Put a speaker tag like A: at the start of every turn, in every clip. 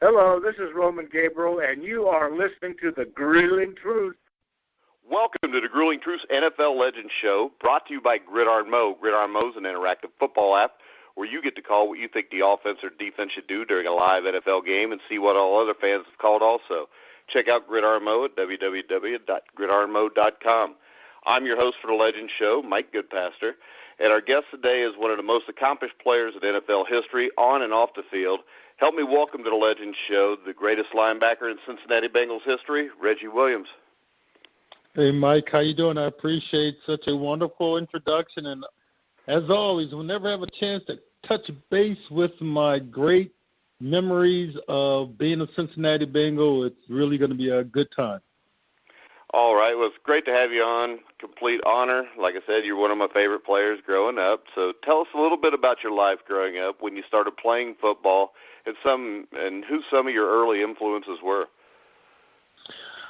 A: Hello, this is Roman Gabriel, and you are listening to The Grueling Truth.
B: Welcome to The Grueling Truth NFL Legends Show, brought to you by Gridiron Mo. Gridiron Mo is an interactive football app where you get to call what you think the offense or defense should do during a live NFL game and see what all other fans have called also. Check out Gridiron Mo at www.gridironmo.com. I'm your host for the Legends Show, Mike Goodpaster, and our guest today is one of the most accomplished players in NFL history on and off the field. Help me welcome to the Legends Show the greatest linebacker in Cincinnati Bengals history, Reggie Williams.
C: Hey, Mike, how you doing? I appreciate such a wonderful introduction. And as always, we'll never have a chance to touch base with my great memories of being a Cincinnati Bengal. It's really going to be a good time.
B: All right. Well, it's great to have you on. Complete honor. Like I said, you're one of my favorite players growing up. So tell us a little bit about your life growing up when you started playing football and who some of your early influences were.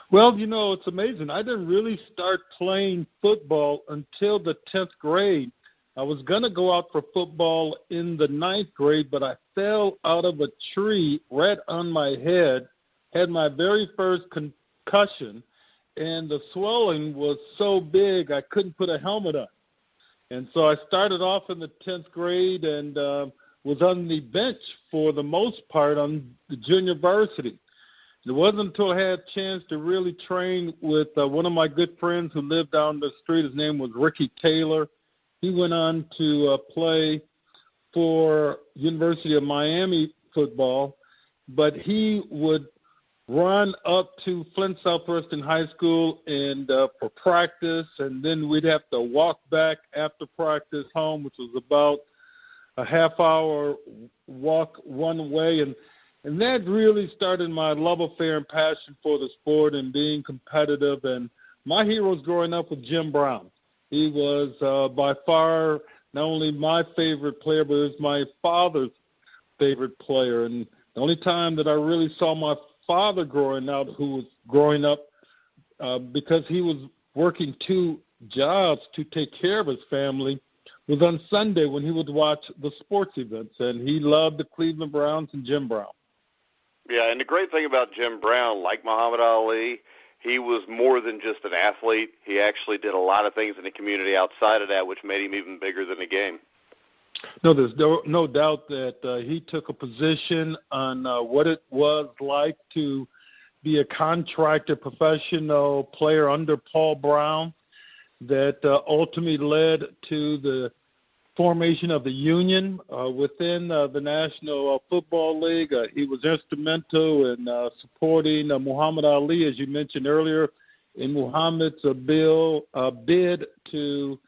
C: Well, you know, it's amazing. I didn't really start playing football until the 10th grade. I was going to go out for football in the 9th grade, but I fell out of a tree right on my head, had my very first concussion, and the swelling was so big I couldn't put a helmet on. And so I started off in the 10th grade and was on the bench for the most part on the junior varsity. It wasn't until I had a chance to really train with one of my good friends who lived down the street. His name was Ricky Taylor. He went on to play for University of Miami football, but he would run up to Flint Southwestern High School and for practice, and then we'd have to walk back after practice home, which was about a half-hour walk one way, and that really started my love affair and passion for the sport and being competitive. And my heroes growing up was Jim Brown. He was by far not only my favorite player, but he was my father's favorite player. And the only time that I really saw my father growing up, who was growing up because he was working 2 jobs to take care of his family, was on Sunday when he would watch the sports events. And he loved the Cleveland Browns and Jim Brown.
B: Yeah, and the great thing about Jim Brown, like Muhammad Ali, he was more than just an athlete. He actually did a lot of things in the community outside of that, which made him even bigger than the game.
C: No, there's no doubt that he took a position on what it was like to be a contracted professional player under Paul Brown that ultimately led to the formation of the union within the National Football League. He was instrumental in supporting Muhammad Ali, as you mentioned earlier, in Muhammad's bid to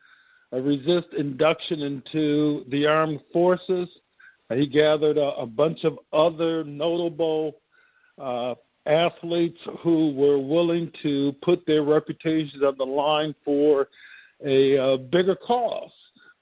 C: resist induction into the armed forces. He gathered a bunch of other notable athletes who were willing to put their reputations on the line for a bigger cause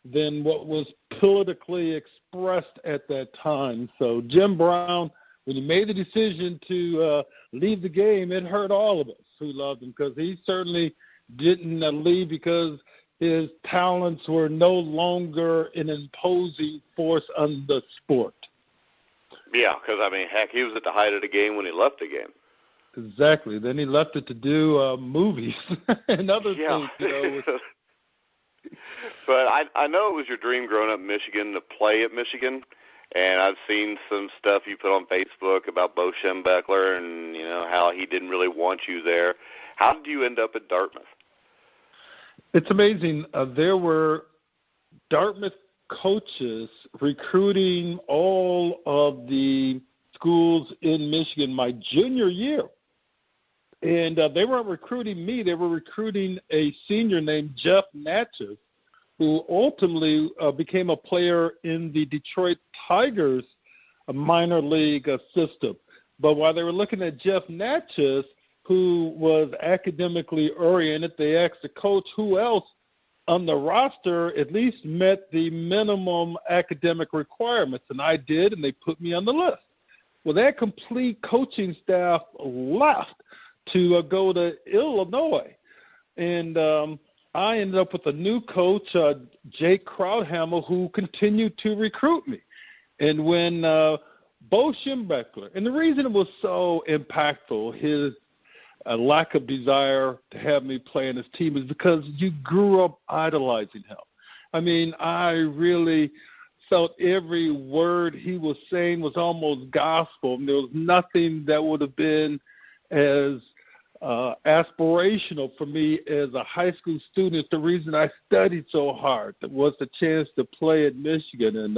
C: than what was politically expressed at that time. So Jim Brown, when he made the decision to leave the game, it hurt all of us who loved him, because he certainly didn't leave because his talents were no longer an imposing force on the sport.
B: Yeah, because, I mean, heck, he was at the height of the game when he left the game.
C: Exactly. Then he left it to do movies and other things, you know.
B: But I know it was your dream growing up in Michigan to play at Michigan, and I've seen some stuff you put on Facebook about Bo Schembechler and, you know, how he didn't really want you there. How did you end up at Dartmouth?
C: It's amazing. There were Dartmouth coaches recruiting all of the schools in Michigan my junior year. And they weren't recruiting me. They were recruiting a senior named Jeff Natchez, who ultimately became a player in the Detroit Tigers minor league system. But while they were looking at Jeff Natchez, who was academically oriented, they asked the coach who else on the roster at least met the minimum academic requirements. And I did, and they put me on the list. Well, that complete coaching staff left to go to Illinois. And I ended up with a new coach, Jake Krauthammer, who continued to recruit me. And when Bo Schembechler, and the reason it was so impactful, his lack of desire to have me play on his team, is because you grew up idolizing him. I mean, I really felt every word he was saying was almost gospel. There was nothing that would have been as aspirational for me as a high school student. The reason I studied so hard was the chance to play at Michigan. And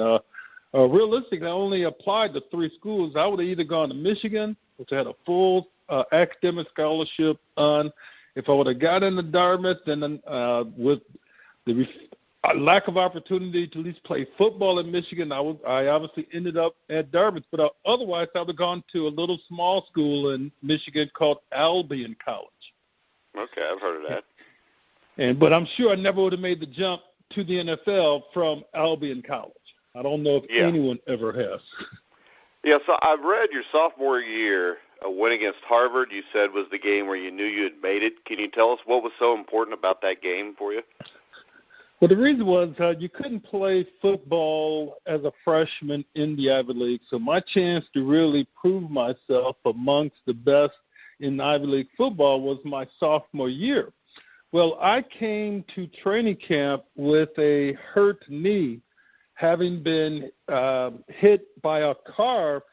C: realistically, I only applied to 3 schools. I would have either gone to Michigan, which I had a full academic scholarship on. If I would have got into Dartmouth, then with the lack of opportunity to at least play football in Michigan, I obviously ended up at Dartmouth. But otherwise, I would have gone to a little small school in Michigan called Albion College.
B: Okay, I've heard of that.
C: But I'm sure I never would have made the jump to the NFL from Albion College. I don't know if anyone ever has.
B: Yeah, so I've read your sophomore year, a win against Harvard, you said was the game where you knew you had made it. Can you tell us what was so important about that game for you?
C: Well, the reason was you couldn't play football as a freshman in the Ivy League, so my chance to really prove myself amongst the best in Ivy League football was my sophomore year. Well, I came to training camp with a hurt knee, having been hit by a car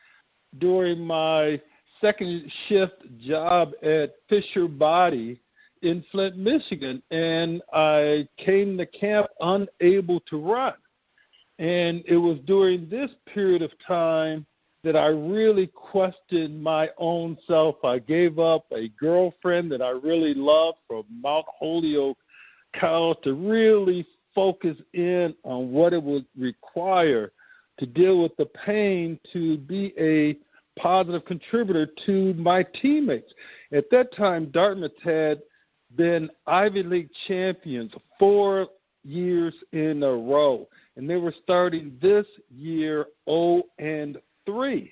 C: during my second shift job at Fisher Body in Flint, Michigan, and I came to camp unable to run. And it was during this period of time that I really questioned my own self. I gave up a girlfriend that I really loved from Mount Holyoke College to really focus in on what it would require to deal with the pain to be a positive contributor to my teammates. At that time, Dartmouth had been Ivy League champions 4 years in a row, and they were starting this year 0-3.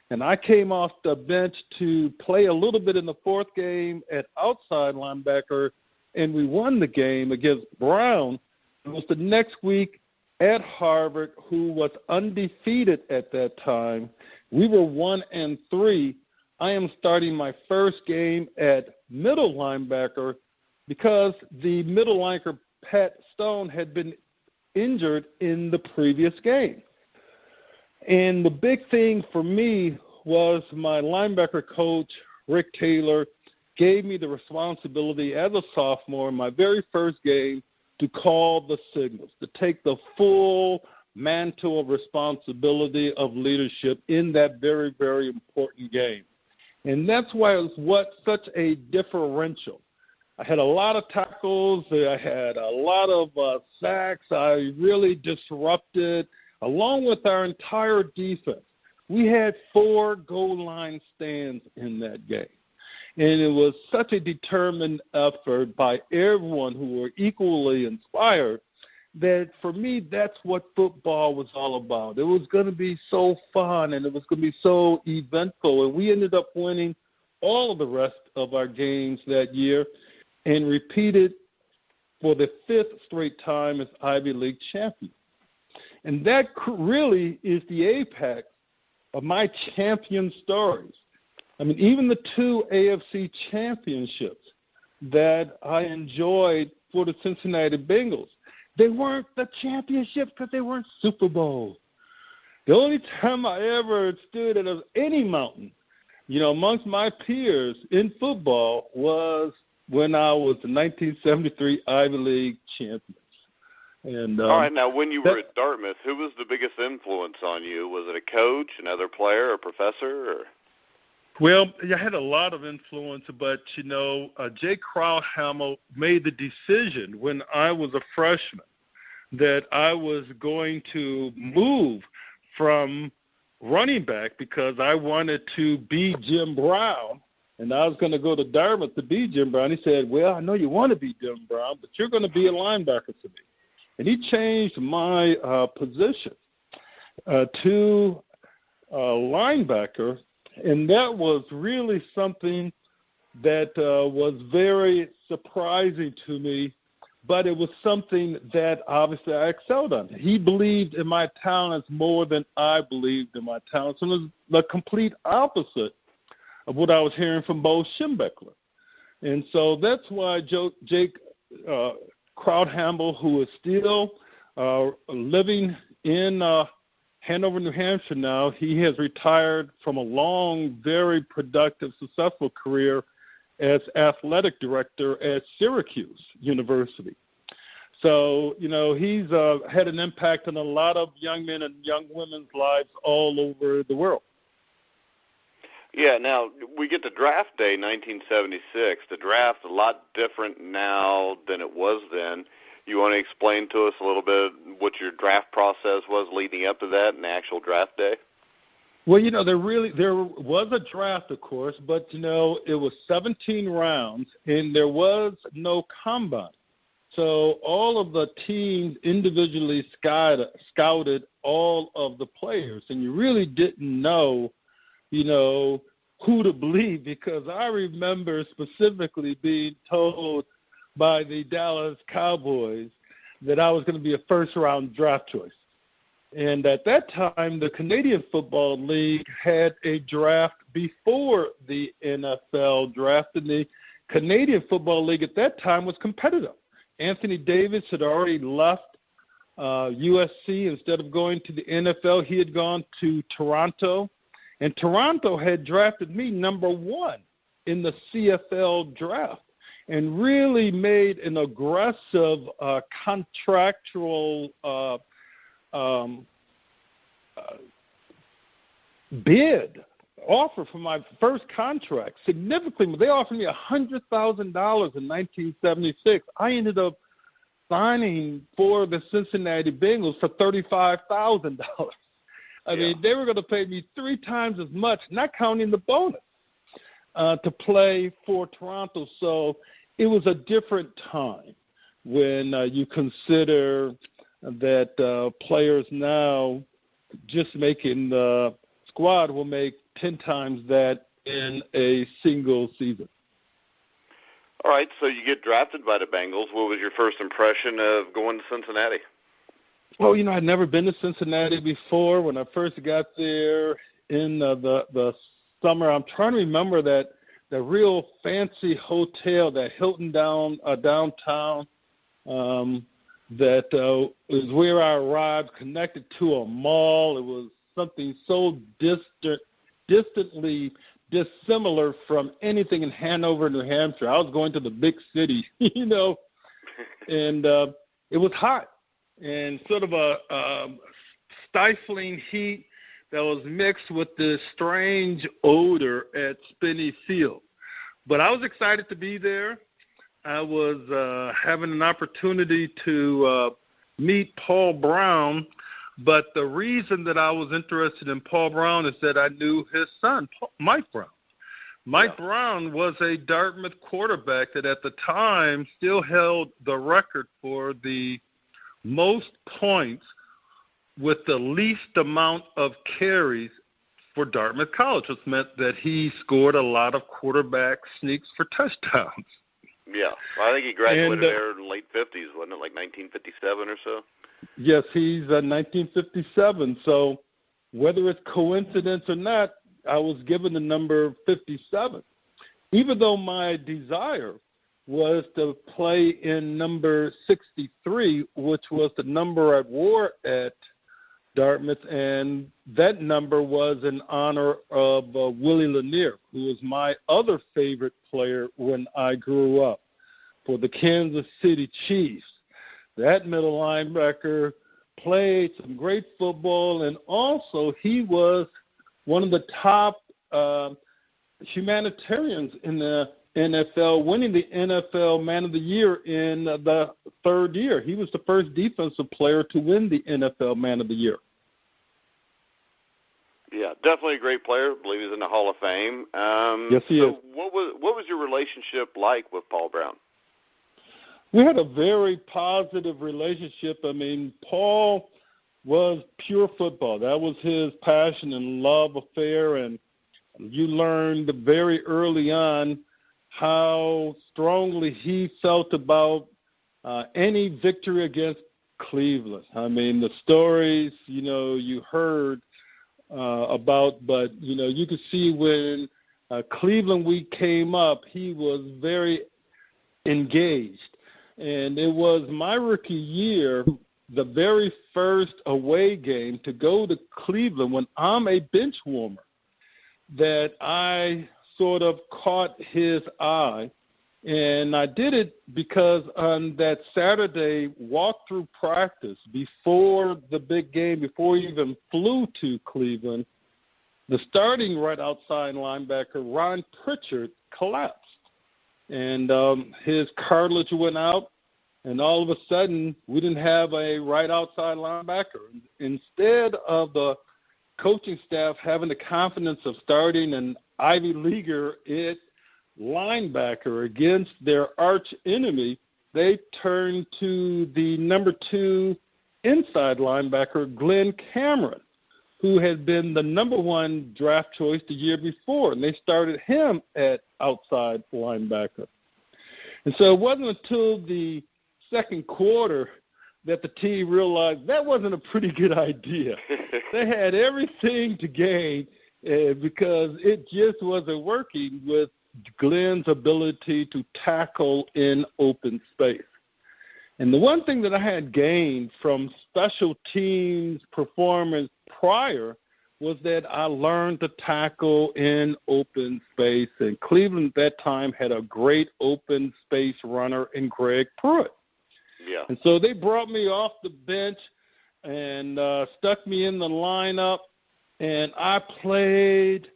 C: And I came off the bench to play a little bit in the 4th game at outside linebacker, and we won the game against Brown. It was the next week at Harvard, who was undefeated at that time. We were 1-3. I am starting my first game at middle linebacker because the middle linebacker, Pat Stone, had been injured in the previous game. And the big thing for me was my linebacker coach, Rick Taylor, gave me the responsibility as a sophomore in my very first game to call the signals, to take the full mantle of responsibility of leadership in that very, very important game. And that's why it was such a differential. I had a lot of tackles. I had a lot of sacks. I really disrupted, along with our entire defense. We had 4 goal line stands in that game. And it was such a determined effort by everyone who were equally inspired that for me, that's what football was all about. It was going to be so fun and it was going to be so eventful. And we ended up winning all of the rest of our games that year and repeated for the 5th straight time as Ivy League champion. And that really is the apex of my champion stories. I mean, even the 2 AFC championships that I enjoyed for the Cincinnati Bengals, they weren't the championships because they weren't Super Bowl. The only time I ever stood at any mountain, amongst my peers in football was when I was the 1973 Ivy League champions. And
B: all right, now when you were at Dartmouth, who was the biggest influence on you? Was it a coach, another player, a professor, or?
C: Well, I had a lot of influence, but, Jay Krauthammer made the decision when I was a freshman that I was going to move from running back because I wanted to be Jim Brown, and I was going to go to Dartmouth to be Jim Brown. He said, well, I know you want to be Jim Brown, but you're going to be a linebacker to me. And he changed my position to linebacker. And that was really something that was very surprising to me but it was something that obviously I excelled on. He believed in my talents more than I believed in my talents, and it was the complete opposite of what I was hearing from Bo Schembechler. And so that's why Jake Krauthamel, who is still living in Hanover, New Hampshire now, he has retired from a long, very productive, successful career as athletic director at Syracuse University. So, he's had an impact on a lot of young men and young women's lives all over the world.
B: Yeah, now we get to draft day 1976. The draft a lot different now than it was then. You want to explain to us a little bit what your draft process was leading up to that and the actual draft day?
C: Well, there was a draft, of course, but, it was 17 rounds, and there was no combine. So all of the teams individually scouted all of the players, and you really didn't know, who to believe, because I remember specifically being told by the Dallas Cowboys that I was going to be a first-round draft choice. And at that time, the Canadian Football League had a draft before the NFL draft, and the Canadian Football League at that time was competitive. Anthony Davis had already left USC. Instead of going to the NFL, he had gone to Toronto, and Toronto had drafted me number 1 in the CFL draft and really made an aggressive contractual bid offer for my first contract. Significantly, they offered me $100,000 in 1976. I ended up signing for the Cincinnati Bengals for $35,000. I mean, they were going to pay me 3 times as much, not counting the bonus, to play for Toronto. So it was a different time when you consider that players now just making the squad will make 10 times that in a single season.
B: All right, so you get drafted by the Bengals. What was your first impression of going to Cincinnati?
C: Well, I'd never been to Cincinnati before. When I first got there in the summer, I'm trying to remember that the real fancy hotel, that Hilton downtown, that was where I arrived, connected to a mall. It was something so distantly dissimilar from anything in Hanover, New Hampshire. I was going to the big city, and it was hot and sort of a stifling heat that was mixed with this strange odor at Spinney Field. But I was excited to be there. I was having an opportunity to meet Paul Brown, but the reason that I was interested in Paul Brown is that I knew his son, Mike Brown. Mike Brown was a Dartmouth quarterback that at the time still held the record for the most points with the least amount of carries for Dartmouth College, which meant that he scored a lot of quarterback sneaks for touchdowns.
B: Yeah, well, I think he graduated there in the late 50s, wasn't it, like 1957 or so?
C: Yes, he's 1957. So whether it's coincidence or not, I was given the number 57, even though my desire was to play in number 63, which was the number I wore at Dartmouth, and that number was in honor of Willie Lanier, who was my other favorite player when I grew up for the Kansas City Chiefs. That middle linebacker played some great football, and also he was one of the top humanitarians in the NFL, winning the NFL Man of the Year in the third year. He was the first defensive player to win the NFL Man of the Year.
B: Yeah, definitely a great player. I believe he's in the Hall of Fame.
C: Yes, he is.
B: What was your relationship like with Paul Brown?
C: We had a very positive relationship. I mean, Paul was pure football. That was his passion and love affair, and you learned very early on how strongly he felt about any victory against Cleveland. I mean, the stories, you heard about, but, you could see when Cleveland week came up, he was very engaged. And it was my rookie year, the very first away game to go to Cleveland when I'm a bench warmer, that I sort of caught his eye. And I did it because on that Saturday walkthrough practice before the big game, before we even flew to Cleveland, the starting right outside linebacker, Ron Pritchard, collapsed. And his cartilage went out, and all of a sudden we didn't have a right outside linebacker. Instead of the coaching staff having the confidence of starting an Ivy Leaguer at linebacker against their arch enemy, they turned to the number 2 inside linebacker, Glenn Cameron, who had been the number 1 draft choice the year before, and they started him at outside linebacker. And so it wasn't until the second quarter that the team realized that wasn't a pretty good idea. They had everything to gain because it just wasn't working with Glenn's ability to tackle in open space. And the one thing that I had gained from special teams performance prior was that I learned to tackle in open space. And Cleveland at that time had a great open space runner in Greg Pruitt.
B: Yeah.
C: And so they brought me off the bench and stuck me in the lineup, and I played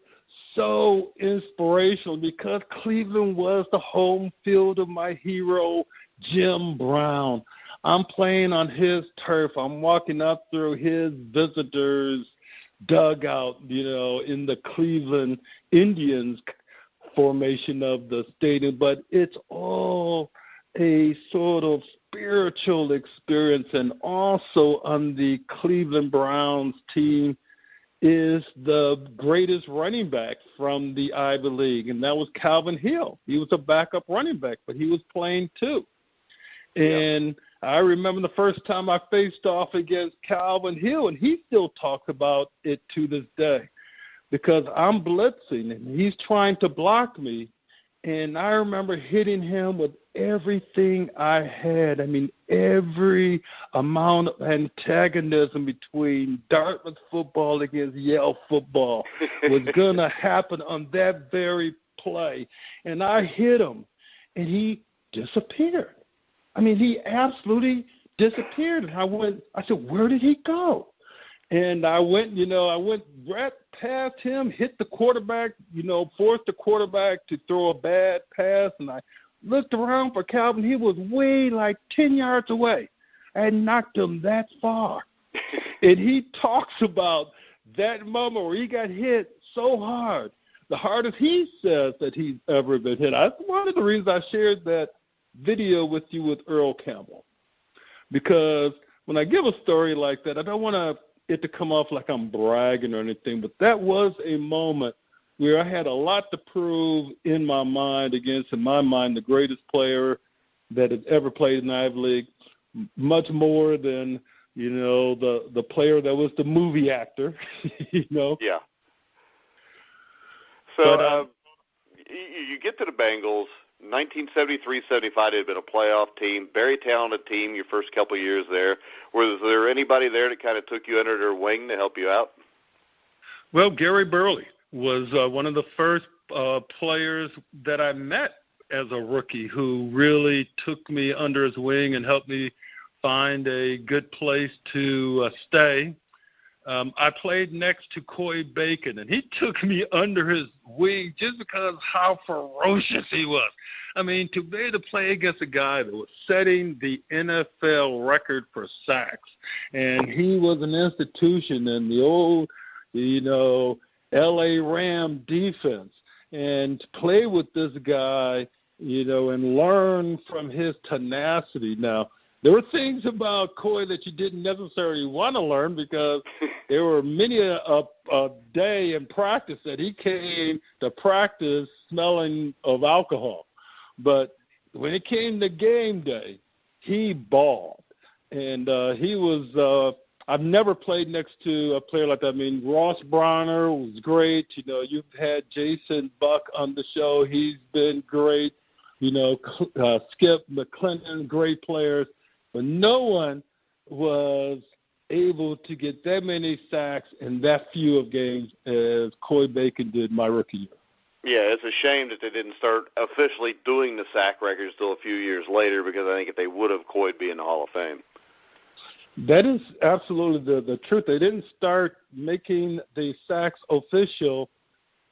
C: so inspirational because Cleveland was the home field of my hero, Jim Brown. I'm playing on his turf. I'm walking up through his visitors' dugout, in the Cleveland Indians formation of the stadium. But it's all a sort of spiritual experience. And also on the Cleveland Browns team is the greatest running back from the Ivy League, and that was Calvin Hill. He was a backup running back, but he was playing too. And I remember the first time I faced off against Calvin Hill, and he still talks about it to this day because I'm blitzing, and he's trying to block me, and I remember hitting him with everything I had. I mean, every amount of antagonism between Dartmouth football against Yale football was going to happen on that very play. And I hit him, and he disappeared. I mean, he absolutely disappeared. And I said, where did he go? And I went right past him, hit the quarterback, forced the quarterback to throw a bad pass, and I looked around for Calvin. He was way like 10 yards away. I had knocked him that far. And he talks about that moment where he got hit so hard, the hardest he says that he's ever been hit. That's one of the reasons I shared that video with you with Earl Campbell. Because when I give a story like that, I don't want it to come off like I'm bragging or anything, but that was a moment where I had a lot to prove in my mind against, in my mind, the greatest player that has ever played in the Ivy League, much more than, the player that was the movie actor,
B: Yeah. So you get to the Bengals. 1973-75 had been a playoff team, very talented team your first couple of years there. Was there anybody there that kind of took you under their wing to help you out?
C: Well, Gary Burley was one of the first players that I met as a rookie who really took me under his wing and helped me find a good place to stay. I played next to Coy Bacon, and he took me under his wing just because how ferocious he was. I mean, to be able to play against a guy that was setting the NFL record for sacks, and he was an institution in the old, L.A. Ram defense, and to play with this guy, and learn from his tenacity. Now, there were things about Coy that you didn't necessarily want to learn because there were many a day in practice that he came to practice smelling of alcohol. But when it came to game day, he balled. And he was I've never played next to a player like that. I mean, Ross Bronner was great. You know, you've had Jason Buck on the show. He's been great. You know, Skip McClendon, great players. But no one was able to get that many sacks in that few of games as Coy Bacon did my rookie year.
B: Yeah, it's a shame that they didn't start officially doing the sack records until a few years later, because I think if they would have, Coy'd be in the Hall of Fame.
C: That is absolutely the truth. They didn't start making the sacks official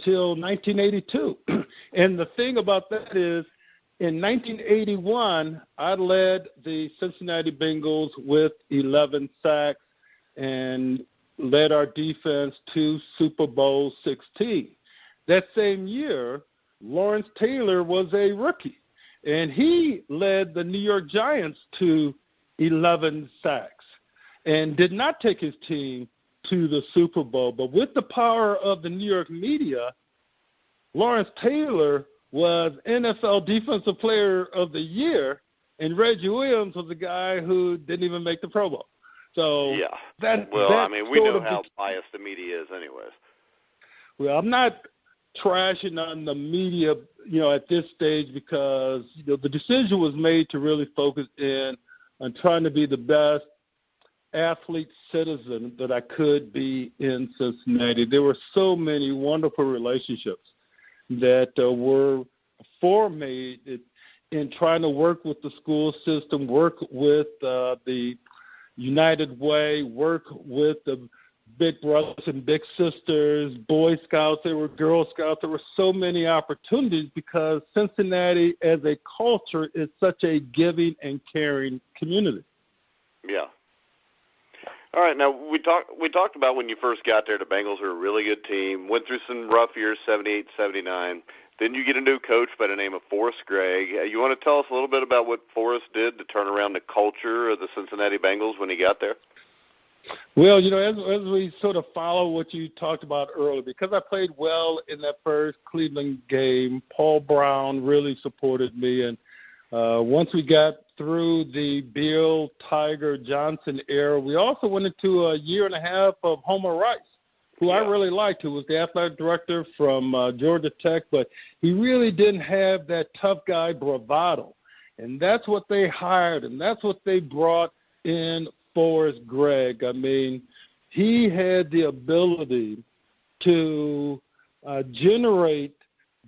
C: till 1982. And the thing about that is, in 1981, I led the Cincinnati Bengals with 11 sacks and led our defense to Super Bowl 16. That same year, Lawrence Taylor was a rookie, and he led the New York Giants to 11 sacks and did not take his team to the Super Bowl. But with the power of the New York media, Lawrence Taylor was NFL Defensive Player of the Year, and Reggie Williams was the guy who didn't even make the Pro Bowl. So
B: yeah. We know how biased the media is anyways.
C: Well, I'm not trashing on the media, you know, at this stage, because, you know, the decision was made to really focus in on trying to be the best athlete citizen that I could be in Cincinnati. There were so many wonderful relationships that were formed in trying to work with the school system, work with the United Way, work with the Big Brothers and Big Sisters, Boy Scouts, there were Girl Scouts. There were so many opportunities because Cincinnati as a culture is such a giving and caring community.
B: Yeah. All right, now we talked about when you first got there, the Bengals were a really good team, went through some rough years, 78, 79. Then you get a new coach by the name of Forrest Gregg. You want to tell us a little bit about what Forrest did to turn around the culture of the Cincinnati Bengals when he got there?
C: Well, you know, as we sort of follow what you talked about earlier, because I played well in that first Cleveland game, Paul Brown really supported me. And once we got through the Bill Tiger Johnson era, we also went into a year and a half of Homer Rice, who I really liked, who was the athletic director from Georgia Tech, but he really didn't have that tough guy bravado. And that's what they hired, and that's what they brought in Forrest Gregg. I mean, he had the ability to generate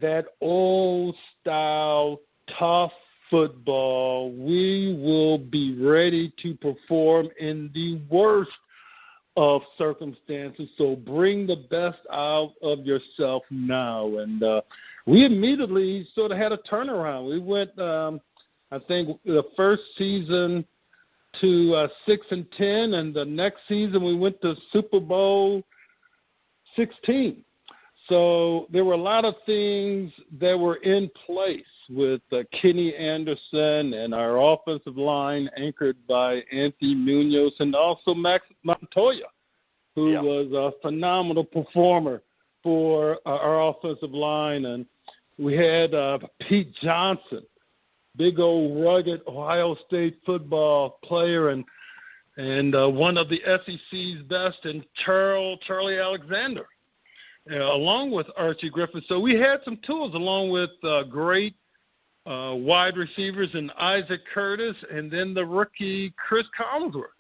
C: that old-style, tough football. We will be ready to perform in the worst of circumstances, so bring the best out of yourself now. And we immediately sort of had a turnaround. We went, I think, the first season to 6-10, and the next season we went to Super Bowl 16. So there were a lot of things that were in place with Kenny Anderson and our offensive line anchored by Anthony Munoz and also Max Montoya, who was a phenomenal performer for our offensive line. And we had Pete Johnson, big old rugged Ohio State football player and one of the SEC's best, and Charlie Alexander, along with Archie Griffin. So we had some tools along with great wide receivers in Isaac Curtis and then the rookie Chris Collinsworth.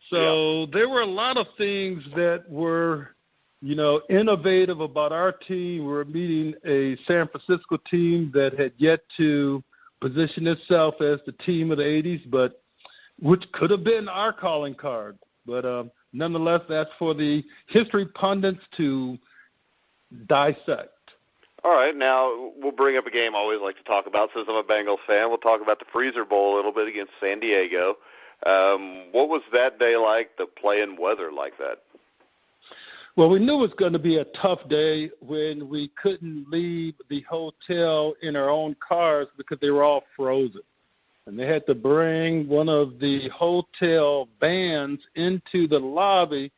C: So there were a lot of things that were, you know, innovative about our team. We were meeting a San Francisco team that had yet to position itself as the team of the 80s, but which could have been our calling card. But nonetheless, that's for the history pundits to dissect.
B: All right, now we'll bring up a game I always like to talk about since I'm a Bengals fan. We'll talk about the Freezer Bowl a little bit against San Diego. What was that day like, the play and weather like that?
C: Well, we knew it was going to be a tough day when we couldn't leave the hotel in our own cars because they were all frozen. And they had to bring one of the hotel vans into the lobby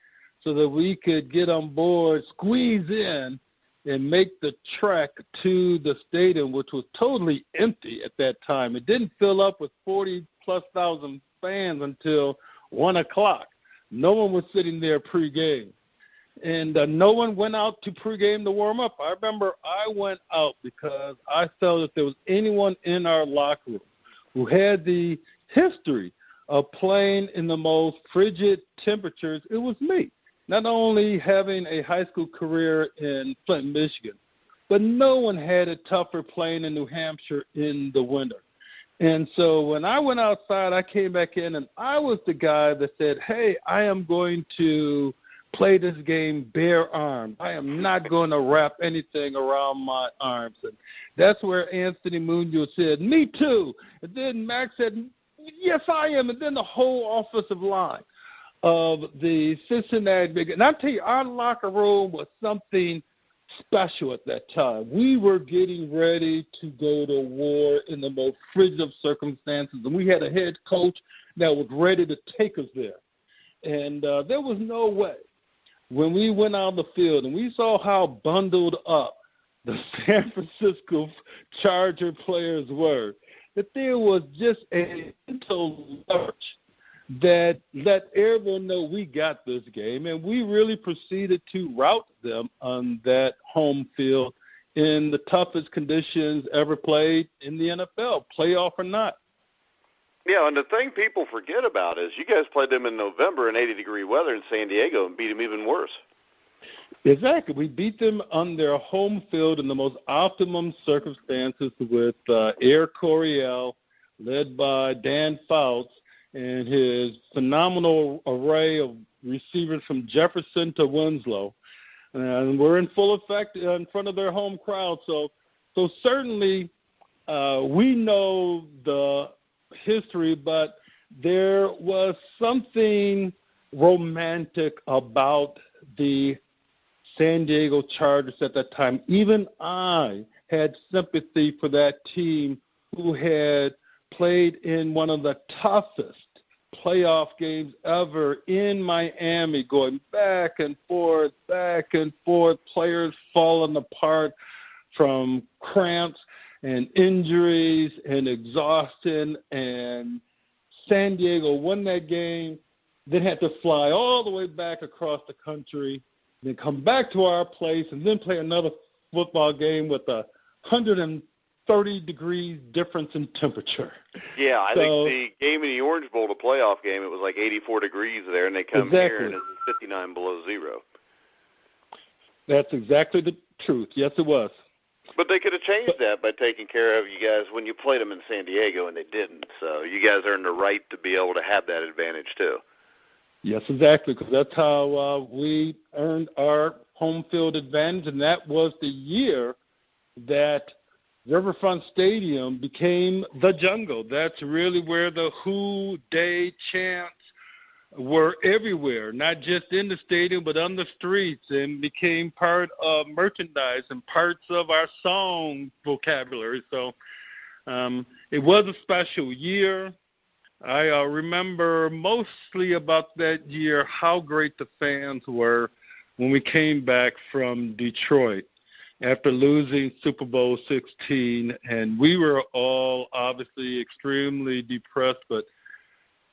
C: so that we could get on board, squeeze in, and make the trek to the stadium, which was totally empty at that time. It didn't fill up with 40 plus thousand fans until 1 o'clock. No one was sitting there pregame. And no one went out to pregame to warm up. I remember I went out because I felt if there was anyone in our locker room who had the history of playing in the most frigid temperatures, it was me. Not only having a high school career in Flint, Michigan, but no one had it tougher playing in New Hampshire in the winter. And so when I went outside, I came back in, and I was the guy that said, hey, I am going to play this game bare-armed. I am not going to wrap anything around my arms. And that's where Anthony Munoz said, me too. And then Max said, yes, I am. And then the whole offensive line of the Cincinnati Bengals. And I tell you, our locker room was something special at that time. We were getting ready to go to war in the most frigid of circumstances, and we had a head coach that was ready to take us there. And there was no way when we went out on the field and we saw how bundled up the San Francisco Charger players were, that there was just a mental lurch that let everyone know we got this game, and we really proceeded to rout them on that home field in the toughest conditions ever played in the NFL, playoff or not.
B: Yeah, and the thing people forget about is you guys played them in November in 80-degree weather in San Diego and beat them even worse.
C: Exactly. We beat them on their home field in the most optimum circumstances with Air Coryell, led by Dan Fouts, and his phenomenal array of receivers from Jefferson to Winslow. And we're in full effect in front of their home crowd. So certainly we know the history, but there was something romantic about the San Diego Chargers at that time. Even I had sympathy for that team who had played in one of the toughest playoff games ever in Miami, going back and forth, players falling apart from cramps and injuries and exhaustion. And San Diego won that game, then had to fly all the way back across the country, then come back to our place, and then play another football game with 130 degrees difference in temperature.
B: Yeah, I think the game in the Orange Bowl, the playoff game, it was like 84 degrees there, and they come here and it's 59 below zero. That's
C: exactly the truth. Yes, it was.
B: But they could have changed that by taking care of you guys when you played them in San Diego, and they didn't. So you guys earned the right to be able to have that advantage too.
C: Yes, exactly, because that's how we earned our home field advantage, and that was the year that Riverfront Stadium became the jungle. That's really where the Who Day chants were everywhere, not just in the stadium but on the streets, and became part of merchandise and parts of our song vocabulary. So it was a special year. I remember mostly about that year how great the fans were when we came back from Detroit after losing Super Bowl 16, and we were all obviously extremely depressed. But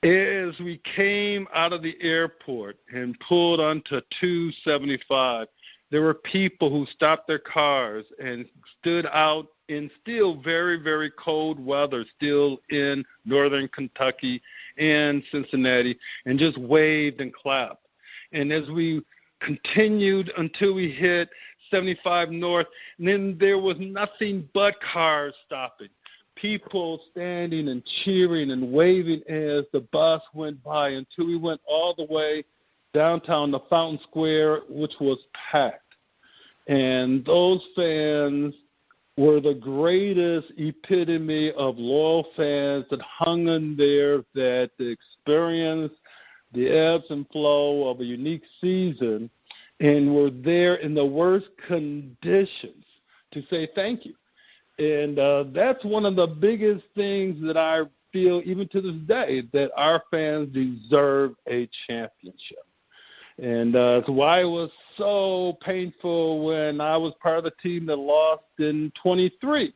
C: as we came out of the airport and pulled onto 275, there were people who stopped their cars and stood out in still very, very cold weather, still in northern Kentucky and Cincinnati, and just waved and clapped. And as we continued until we hit 75 North, and then there was nothing but cars stopping, people standing and cheering and waving as the bus went by until we went all the way downtown to Fountain Square, which was packed. And those fans were the greatest epitome of loyal fans that hung in there, that experienced the ebbs and flow of a unique season and were there in the worst conditions to say thank you. And that's one of the biggest things that I feel, even to this day, that our fans deserve a championship. And that's why it was so painful when I was part of the team that lost in 23,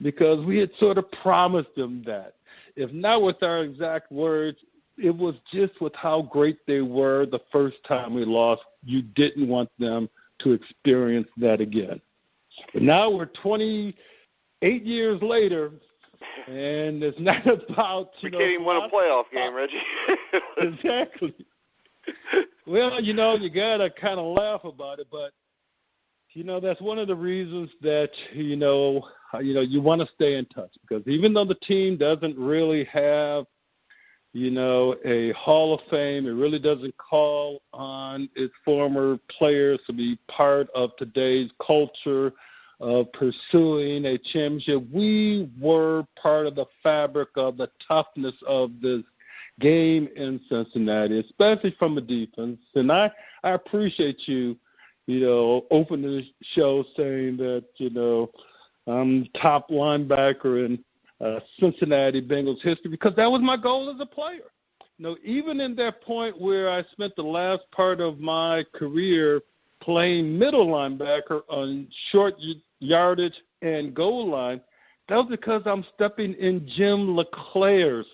C: because we had sort of promised them that. if not with our exact words, it was just with how great they were the first time we lost. You didn't want them to experience that again. But now we're 28 years later, and it's not about,
B: we can't even win a playoff game, Reggie.
C: Exactly. Well, you got to kind of laugh about it, but, that's one of the reasons that, you want to stay in touch. Because even though the team doesn't really have, a Hall of Fame, it really doesn't call on its former players to be part of today's culture of pursuing a championship. We were part of the fabric of the toughness of this game in Cincinnati, especially from a defense. And I appreciate you, opening the show saying that, I'm top linebacker in Cincinnati Bengals history, because that was my goal as a player. Even in that point where I spent the last part of my career playing middle linebacker on short yardage and goal line, that was because I'm stepping in Jim LeClaire's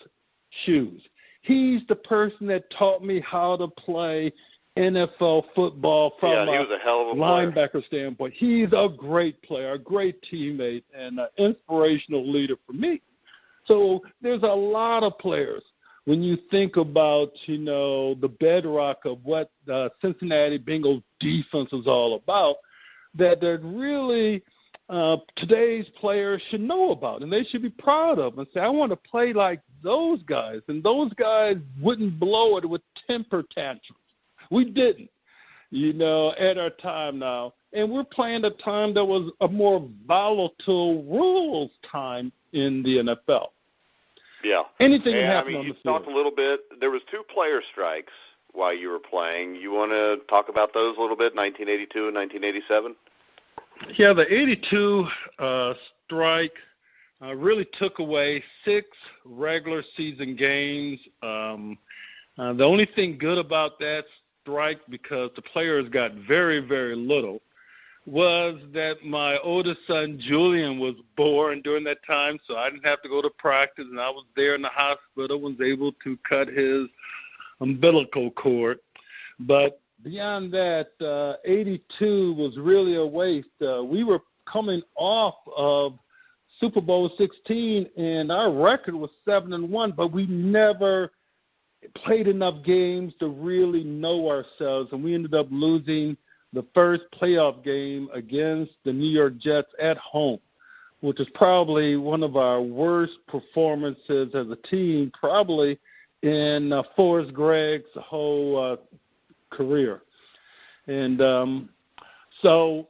C: shoes. He's the person that taught me how to play NFL football from
B: he was a hell of a
C: linebacker standpoint. He's a great player, a great teammate, and an inspirational leader for me. So there's a lot of players when you think about, the bedrock of what the Cincinnati Bengals defense is all about, that really today's players should know about and they should be proud of and say, I want to play like those guys. And those guys wouldn't blow it with temper tantrums. We didn't, at our time now. And we're playing a time that was a more volatile rules time in the NFL.
B: Yeah.
C: Anything can happen on the
B: you
C: field.
B: Talked a little bit. There was 2 player strikes while you were playing. You want to talk about those a little bit, 1982 and 1987?
C: Yeah, the 82 strike really took away 6 regular season games. The only thing good about that strike, because the players got very, very little, was that my oldest son, Julian, was born during that time, so I didn't have to go to practice, and I was there in the hospital, was able to cut his umbilical cord. But beyond that, 82 was really a waste. We were coming off of Super Bowl 16, and our record was 7-1, but we never played enough games to really know ourselves, and we ended up losing the first playoff game against the New York Jets at home, which is probably one of our worst performances as a team, probably in Forrest Gregg's whole career. And so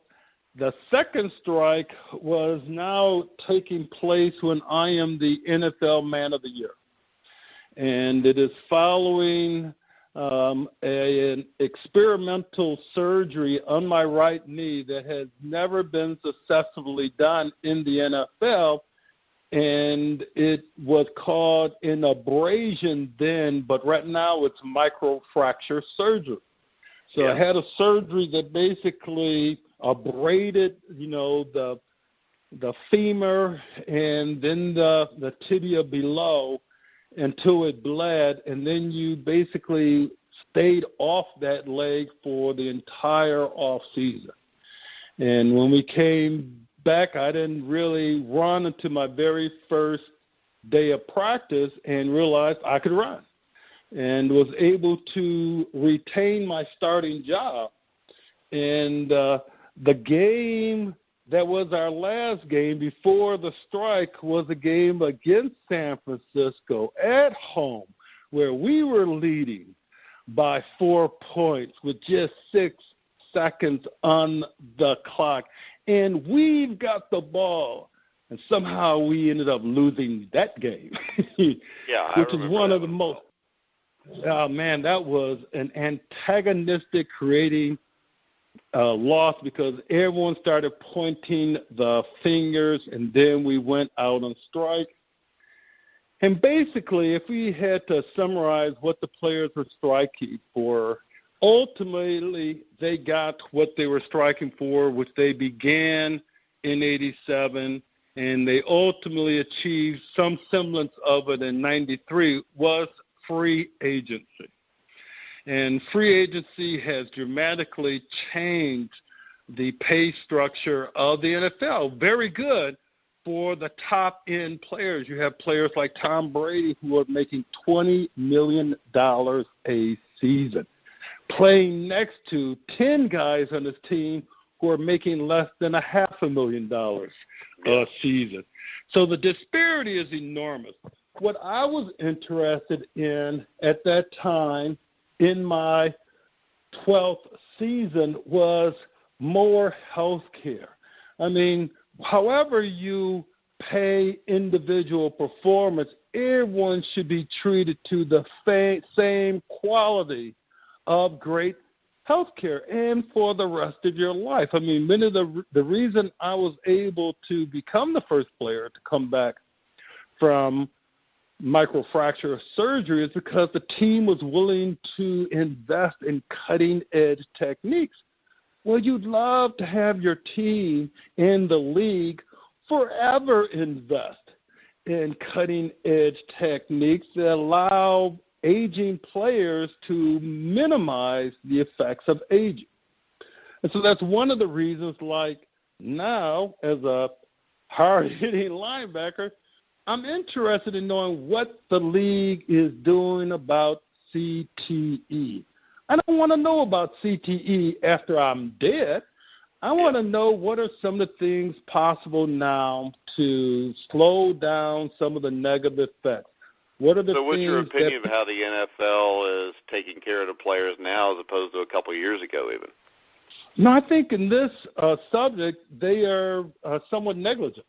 C: the second strike was now taking place when I am the NFL Man of the Year. And it is following an experimental surgery on my right knee that has never been successfully done in the NFL, and it was called an abrasion then, but right now it's microfracture surgery. So I had a surgery that basically abraded, the femur and then the tibia below until it bled, and then you basically stayed off that leg for the entire off season. And when we came back, I didn't really run until my very first day of practice and realized I could run and was able to retain my starting job. And the game that was our last game before the strike was a game against San Francisco at home, where we were leading by 4 points with just 6 seconds on the clock. And we've got the ball, and somehow we ended up losing that game, which is one of the most – oh, man, that was an antagonistic creating loss, because everyone started pointing the fingers, and then we went out on strike. And basically, if we had to summarize what the players were striking for, ultimately they got what they were striking for, which they began in 87 and they ultimately achieved some semblance of it in 93, was free agency. And free agency has dramatically changed the pay structure of the NFL. Very good for the top-end players. You have players like Tom Brady who are making $20 million a season, playing next to 10 guys on his team who are making less than $500,000 a season. So the disparity is enormous. What I was interested in at that time in my 12th season was more health care. I mean, however you pay individual performance, everyone should be treated to the same quality of great health care and for the rest of your life. I mean, many of the reason I was able to become the first player to come back from microfracture surgery is because the team was willing to invest in cutting-edge techniques. Well, you'd love to have your team in the league forever invest in cutting-edge techniques that allow aging players to minimize the effects of aging. And so that's one of the reasons, like now, as a hard-hitting linebacker, I'm interested in knowing what the league is doing about CTE. I don't want to know about CTE after I'm dead. I want to know what are some of the things possible now to slow down some of the negative effects. What are the
B: so what's
C: things
B: your opinion of how the NFL is taking care of the players now as opposed to a couple of years ago even?
C: No, I think in this subject they are somewhat negligent.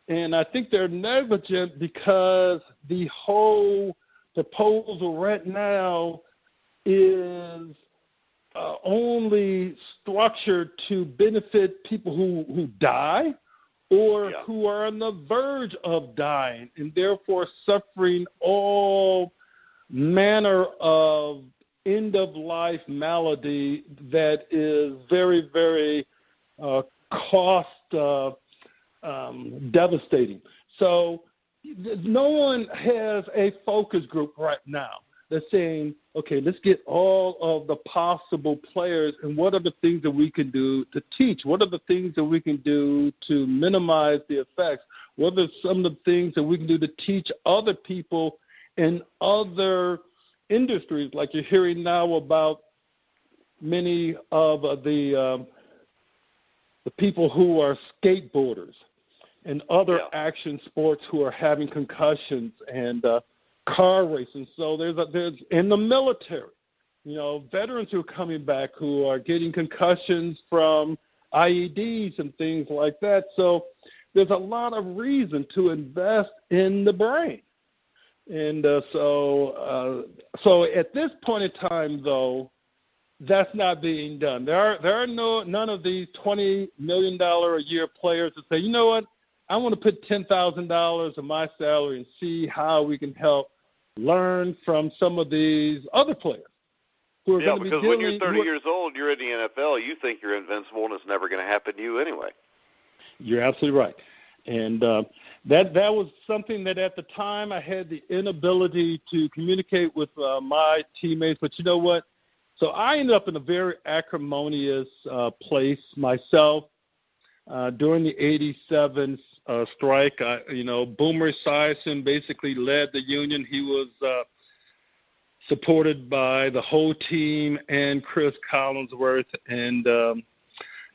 C: And I think they're negligent because the whole proposal right now is only structured to benefit people who die or who are on the verge of dying and therefore suffering all manner of end-of-life malady that is very, very devastating. So no one has a focus group right now that's saying, okay, let's get all of the possible players and what are the things that we can do to teach? What are the things that we can do to minimize the effects? What are some of the things that we can do to teach other people in other industries? Like you're hearing now about many of the people who are skateboarders and other action sports who are having concussions and car racing. So there's in the military, veterans who are coming back who are getting concussions from IEDs and things like that. So there's a lot of reason to invest in the brain. And so at this point in time, though, that's not being done. There are none of these $20 million a year players that say, you know what, I want to put $10,000 of my salary and see how we can help learn from some of these other players who are going to be
B: because when you're 30 years old, you're in the NFL, you think you're invincible and it's never going to happen to you anyway. You're
C: absolutely right. And that was something that at the time I had the inability to communicate with my teammates. But you know what? So I ended up in a very acrimonious place myself during the 87 strike. Boomer Esiason basically led the union. He was supported by the whole team and Chris Collinsworth. And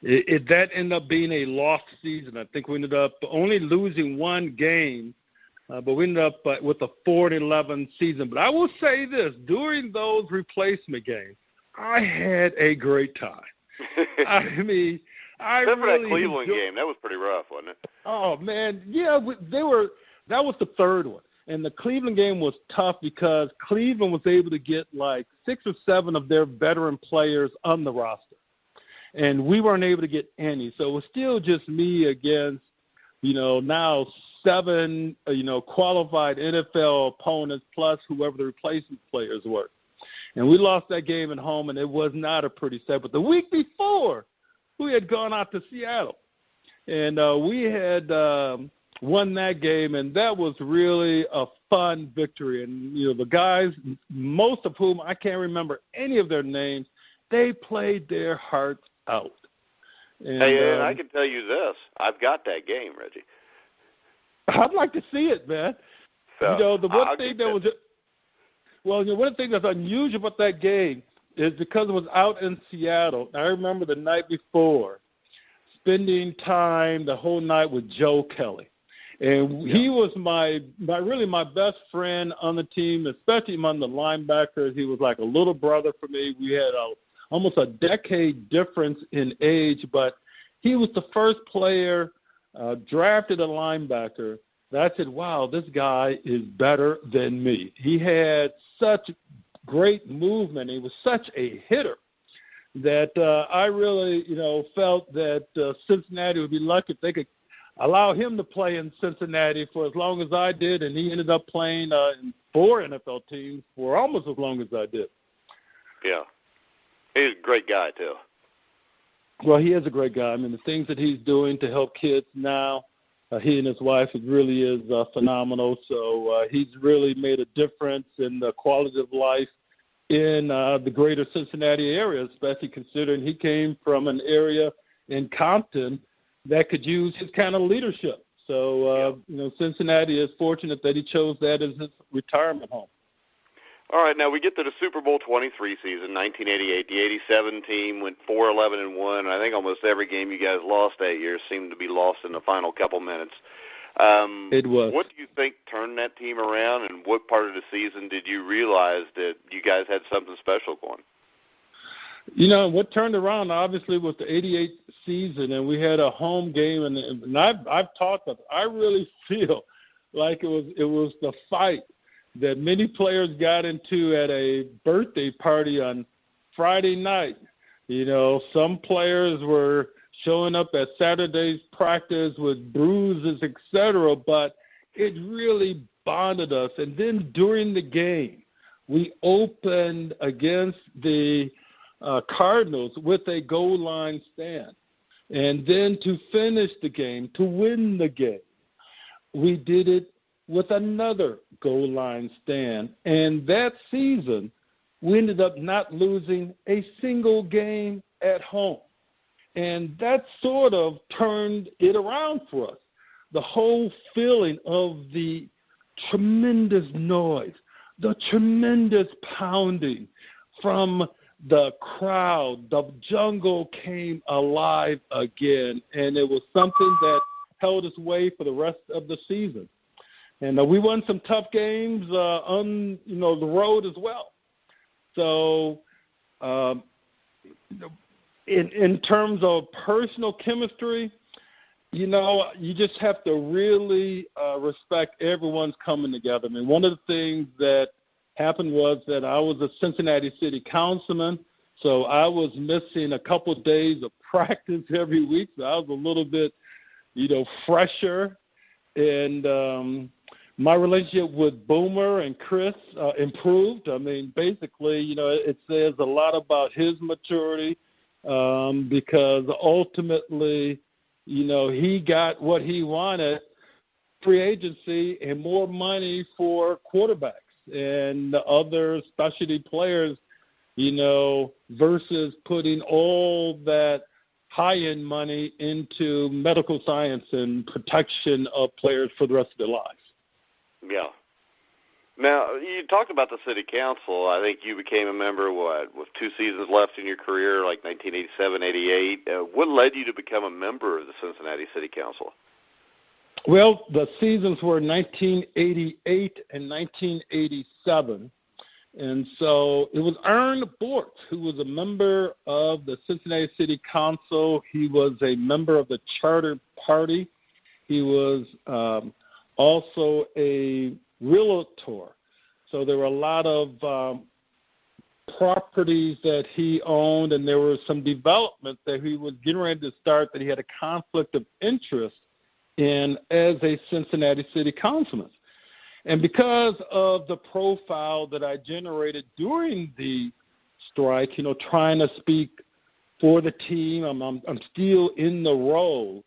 C: that ended up being a lost season. I think we ended up only losing one game, but we ended up with a 4-11 season. But I will say this, during those replacement games, I had a great time. I mean,
B: except for that Cleveland game, that was pretty rough, wasn't it?
C: Oh man, yeah, that was the third one, and the Cleveland game was tough because Cleveland was able to get like 6 or 7 of their veteran players on the roster, and we weren't able to get any. So it was still just me against, now 7, qualified NFL opponents plus whoever the replacement players were. And we lost that game at home, and it was not a pretty set. But the week before, we had gone out to Seattle. And we had won that game, and that was really a fun victory. And, the guys, most of whom I can't remember any of their names, they played their hearts out. And,
B: and I can tell you this. I've got that game, Reggie.
C: I'd like to see it, man.
B: So,
C: one of the things that's unusual about that game is because it was out in Seattle. I remember the night before spending time the whole night with Joe Kelly. And he was my best friend on the team, especially among the linebackers. He was like a little brother for me. We had almost a decade difference in age, but he was the first player drafted a linebacker that I said, wow, this guy is better than me. He had such great movement. He was such a hitter that I really, felt that Cincinnati would be lucky if they could allow him to play in Cincinnati for as long as I did, and he ended up playing in 4 NFL teams for almost as long as I did.
B: Yeah. He's a great guy, too.
C: Well, he is a great guy. I mean, the things that he's doing to help kids now, he and his wife, it really is phenomenal. So he's really made a difference in the quality of life in the greater Cincinnati area, especially considering he came from an area in Compton that could use his kind of leadership. So, Cincinnati is fortunate that he chose that as his retirement home.
B: All right, now we get to the Super Bowl 23 season, 1988. The 87 team went 4-11-1. I think almost every game you guys lost that year seemed to be lost in the final couple minutes.
C: It was.
B: What do you think turned that team around, and what part of the season did you realize that you guys had something special going?
C: What turned around, obviously, was the 88 season, and we had a home game, and I've talked about it. I really feel like it was the fight that many players got into at a birthday party on Friday night. Some players were showing up at Saturday's practice with bruises, etc., but it really bonded us. And then during the game, we opened against the Cardinals with a goal line stand. And then to finish the game, to win the game, we did it with another goal line stand. And that season, we ended up not losing a single game at home. And that sort of turned it around for us. The whole feeling of the tremendous noise, the tremendous pounding from the crowd, the jungle came alive again, and it was something that held its way for the rest of the season. And we won some tough games on the road as well. So in terms of personal chemistry, you just have to really respect everyone's coming together. I mean, one of the things that happened was that I was a Cincinnati city councilman, so I was missing a couple of days of practice every week. So I was a little bit, fresher. And my relationship with Boomer and Chris improved. I mean, basically, it says a lot about his maturity because ultimately, he got what he wanted, free agency and more money for quarterbacks and other specialty players, versus putting all that high-end money into medical science and protection of players for the rest of their lives. Yeah.
B: Now, you talked about the city council. I think you became a member, with 2 seasons left in your career, like 1987, 88. What led you to become a member of the Cincinnati City Council?
C: Well, the seasons were 1988 and 1987. And so it was Ern Bortz, who was a member of the Cincinnati City Council. He was a member of the Charter Party. He was also a realtor. So there were a lot of properties that he owned, and there was some development that he was getting ready to start that he had a conflict of interest in as a Cincinnati City Councilman. And because of the profile that I generated during the strike, trying to speak for the team, I'm still in the role.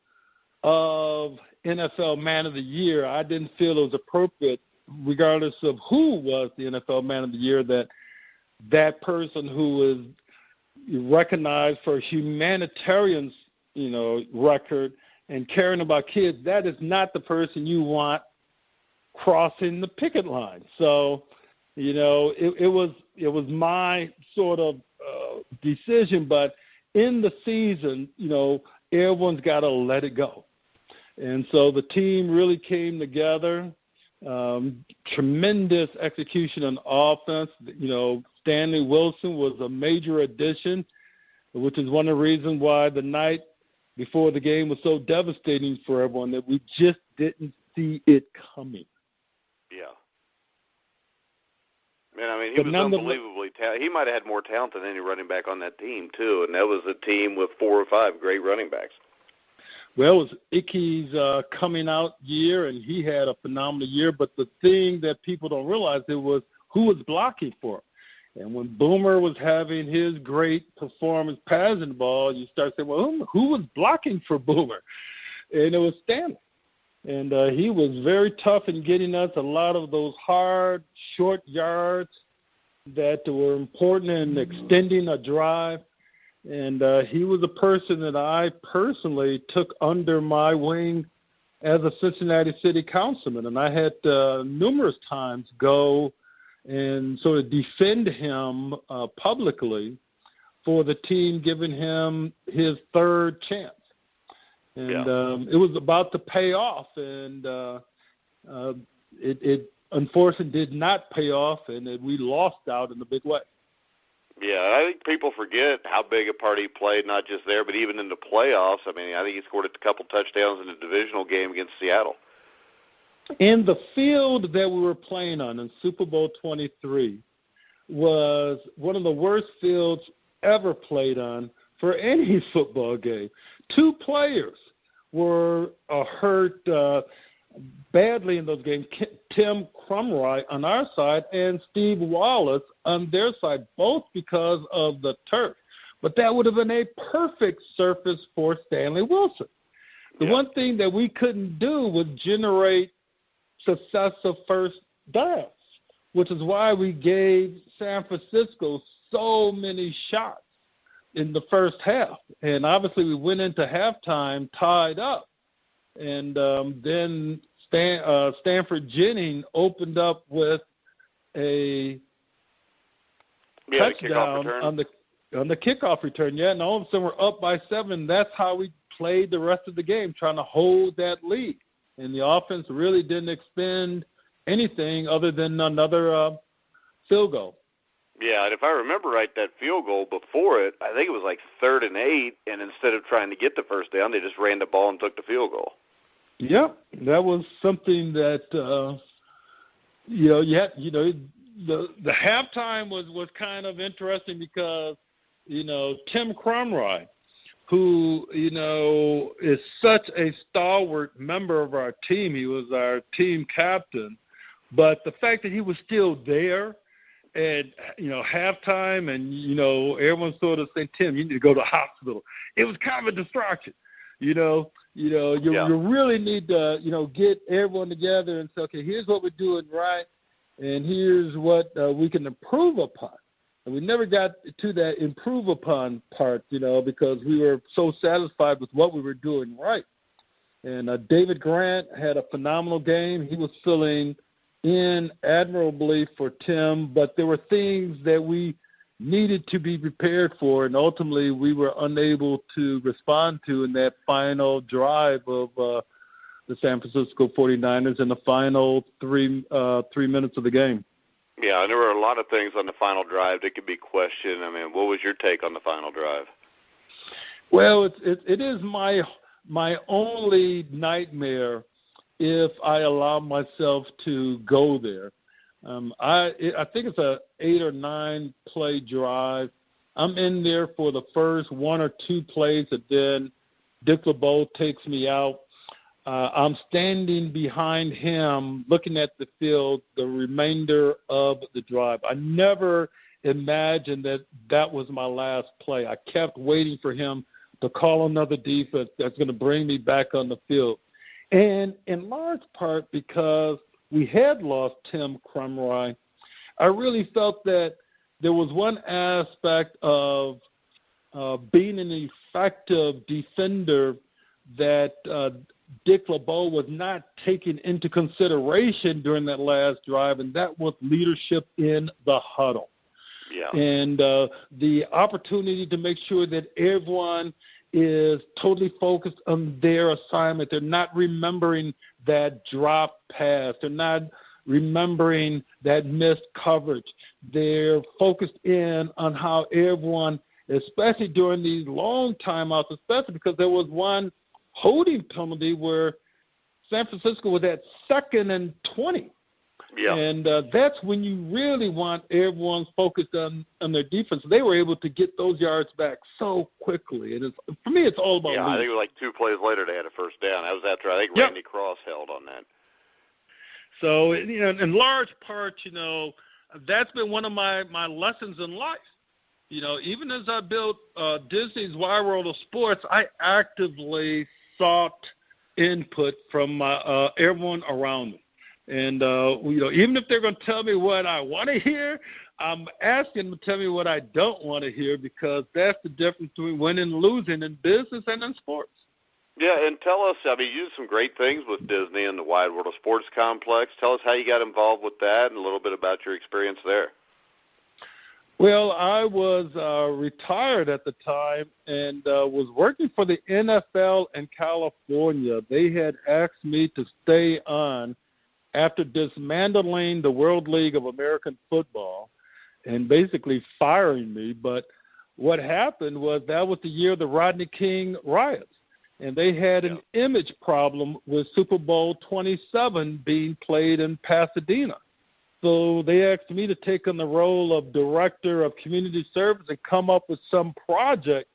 C: of NFL Man of the Year, I didn't feel it was appropriate, regardless of who was the NFL Man of the Year, that person who is recognized for humanitarian, record and caring about kids, that is not the person you want crossing the picket line. So, it was my sort of decision, but in the season, everyone's got to let it go. And so the team really came together. Tremendous execution on offense. Stanley Wilson was a major addition, which is one of the reasons why the night before the game was so devastating for everyone, that we just didn't see it coming.
B: Yeah. Man, he was unbelievably talented. He might have had more talent than any running back on that team, too, and that was a team with 4 or 5 great running backs.
C: Well, it was Icky's coming out year, and he had a phenomenal year. But the thing that people don't realize, it was who was blocking for him. And when Boomer was having his great performance passing the ball, you start saying, well, who was blocking for Boomer? And it was Stanley. And he was very tough in getting us a lot of those hard, short yards that were important in extending a drive. And he was a person that I personally took under my wing as a Cincinnati city councilman. And I had numerous times go and sort of defend him publicly for the team giving him his third chance. And it was about to pay off, and it unfortunately did not pay off, and we lost out in a big way.
B: Yeah, I think people forget how big a part he played, not just there, but even in the playoffs. I think he scored a couple touchdowns in the divisional game against Seattle.
C: And the field that we were playing on in Super Bowl 23 was one of the worst fields ever played on for any football game. 2 players were hurt badly in those games, Tim Crumroy on our side and Steve Wallace on their side, both because of the turf. But that would have been a perfect surface for Stanley Wilson. The one thing that we couldn't do was generate successive first downs, which is why we gave San Francisco so many shots in the first half. And obviously we went into halftime tied up. And then Stanford Jennings opened up with a touchdown on the kickoff return. Yeah, and all of a sudden we're up by 7. That's how we played the rest of the game, trying to hold that lead. And the offense really didn't expend anything other than another field goal.
B: Yeah, and if I remember right, that field goal before it, I think it was like 3rd and 8, and instead of trying to get the first down, they just ran the ball and took the field goal.
C: Yeah, that was something that the halftime was kind of interesting because Tim Crumroy, who is such a stalwart member of our team, he was our team captain, but the fact that he was still there at halftime, and everyone sort of saying, Tim, you need to go to the hospital. It was kind of a distraction. You really need to get everyone together and say, okay, here's what we're doing right, and here's what we can improve upon. And we never got to that improve upon part, because we were so satisfied with what we were doing right. And David Grant had a phenomenal game. He was filling in admirably for Tim, but there were things that we needed to be prepared for, and ultimately we were unable to respond to in that final drive of the San Francisco 49ers in the final 3 minutes of the game.
B: Yeah, and there were a lot of things on the final drive that could be questioned. What was your take on the final drive?
C: Well, it is my only nightmare if I allow myself to go there. I think it's a 8 or 9 play drive. I'm in there for the first 1 or 2 plays, and then Dick LeBeau takes me out. I'm standing behind him looking at the field the remainder of the drive. I never imagined that was my last play. I kept waiting for him to call another defense that's going to bring me back on the field. And in large part because we had lost Tim Crumry, I really felt that there was one aspect of being an effective defender that Dick LeBeau was not taking into consideration during that last drive, and that was leadership in the huddle.
B: Yeah.
C: And the opportunity to make sure that everyone is totally focused on their assignment. They're not remembering that drop pass. They're not remembering that missed coverage. They're focused in on how everyone, especially during these long timeouts, especially because there was one holding penalty where San Francisco was at 2nd and 20.
B: Yeah.
C: And that's when you really want everyone focused on their defense. They were able to get those yards back so quickly. And for me, it's all about
B: lead. I think it was like 2 plays later they had a first down. That was after I think Randy Cross held on that.
C: So, in large part, that's been one of my lessons in life. Even as I built Disney's Wide World of Sports, I actively sought input from everyone around me. And, even if they're going to tell me what I want to hear, I'm asking them to tell me what I don't want to hear, because that's the difference between winning and losing in business and in sports.
B: Yeah, and tell us, you did some great things with Disney and the Wide World of Sports complex. Tell us how you got involved with that and a little bit about your experience there.
C: Well, I was retired at the time and was working for the NFL in California. They had asked me to stay on after dismantling the World League of American Football and basically firing me. But what happened was that was the year of the Rodney King riots, and they had an image problem with Super Bowl 27 being played in Pasadena. So they asked me to take on the role of director of community service and come up with some project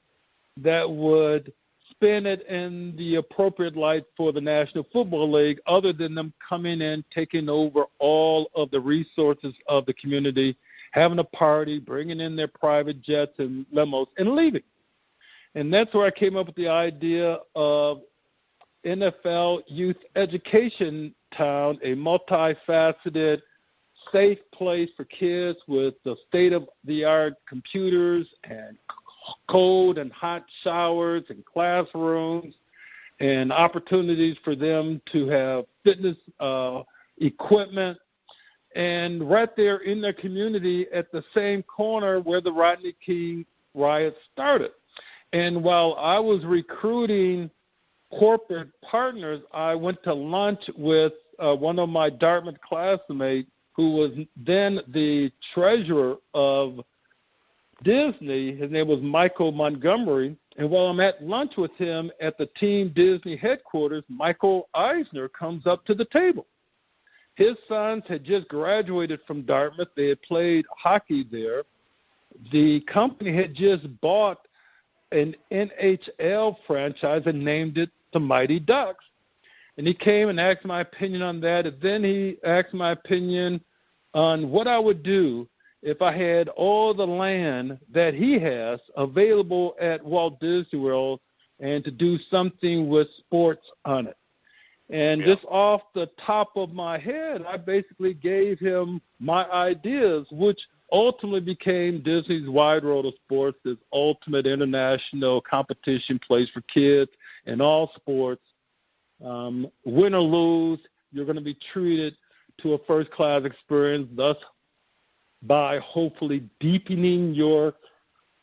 C: that would spin it in the appropriate light for the National Football League, other than them coming in, taking over all of the resources of the community, having a party, bringing in their private jets and limos, and leaving. And that's where I came up with the idea of NFL Youth Education Town, a multifaceted, safe place for kids with the state-of-the-art computers and cold and hot showers and classrooms and opportunities for them to have fitness equipment, and right there in their community at the same corner where the Rodney King riots started. And while I was recruiting corporate partners, I went to lunch with one of my Dartmouth classmates who was then the treasurer of Disney. His name was Michael Montgomery. And while I'm at lunch with him at the Team Disney headquarters, Michael Eisner comes up to the table. His sons had just graduated from Dartmouth. They had played hockey there. The company had just bought an NHL franchise and named it the Mighty Ducks. And he came and asked my opinion on that. And then he asked my opinion on what I would do if I had all the land that he has available at Walt Disney World and to do something with sports on it. And just off the top of my head, I basically gave him my ideas, which ultimately became Disney's Wide World of Sports, this ultimate international competition place for kids in all sports. Win or lose, you're going to be treated to a first-class experience, thus by hopefully deepening your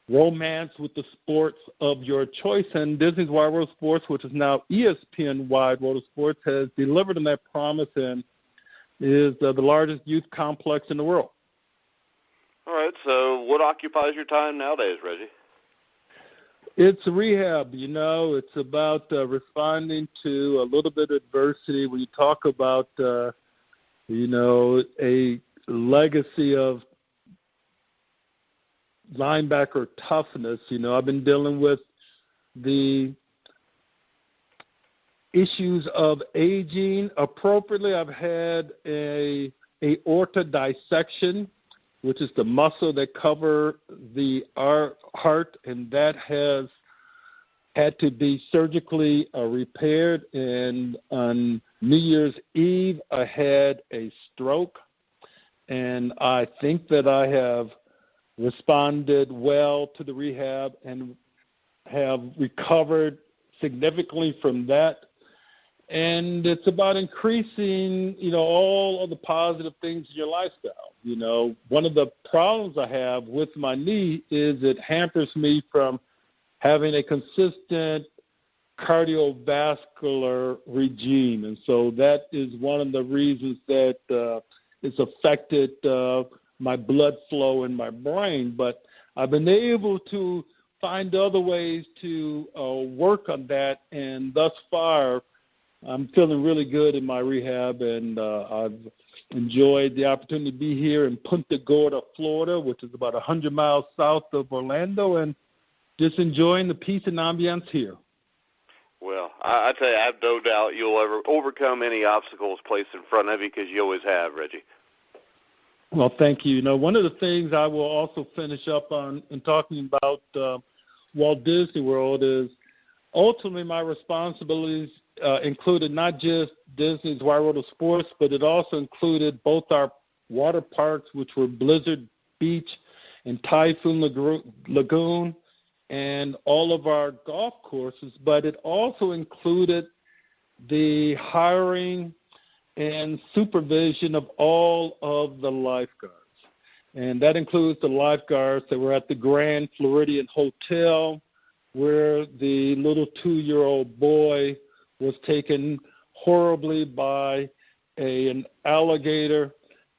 C: romance with the sports of your choice. And Disney's Wide World of Sports, which is now ESPN Wide World of Sports, has delivered on that promise and is the largest youth complex in the world.
B: All right, so what occupies your time nowadays, Reggie?
C: It's rehab, It's about responding to a little bit of adversity. When you talk about, a legacy of linebacker toughness, I've been dealing with the issues of aging appropriately. I've had a aorta dissection, which is the muscle that cover the heart, and that has had to be surgically repaired, and on New Year's Eve I had a stroke, and I think that I have responded well to the rehab and have recovered significantly from that. And it's about increasing, all of the positive things in your lifestyle. One of the problems I have with my knee is it hampers me from having a consistent cardiovascular regime. And so that is one of the reasons that it's affected my blood flow in my brain. But I've been able to find other ways to work on that, and thus far I'm feeling really good in my rehab, and I've enjoyed the opportunity to be here in Punta Gorda, Florida, which is about 100 miles south of Orlando, and just enjoying the peace and ambiance here.
B: Well, I tell you, I have no doubt you'll ever overcome any obstacles placed in front of you, because you always have, Reggie.
C: Well, thank you. One of the things I will also finish up on in talking about Walt Disney World is ultimately my responsibilities included not just Disney's Wide World of Sports, but it also included both our water parks, which were Blizzard Beach and Typhoon Lagoon, and all of our golf courses. But it also included the hiring and supervision of all of the lifeguards. And that includes the lifeguards that were at the Grand Floridian Hotel, where the little 2-year-old boy was taken horribly by an alligator.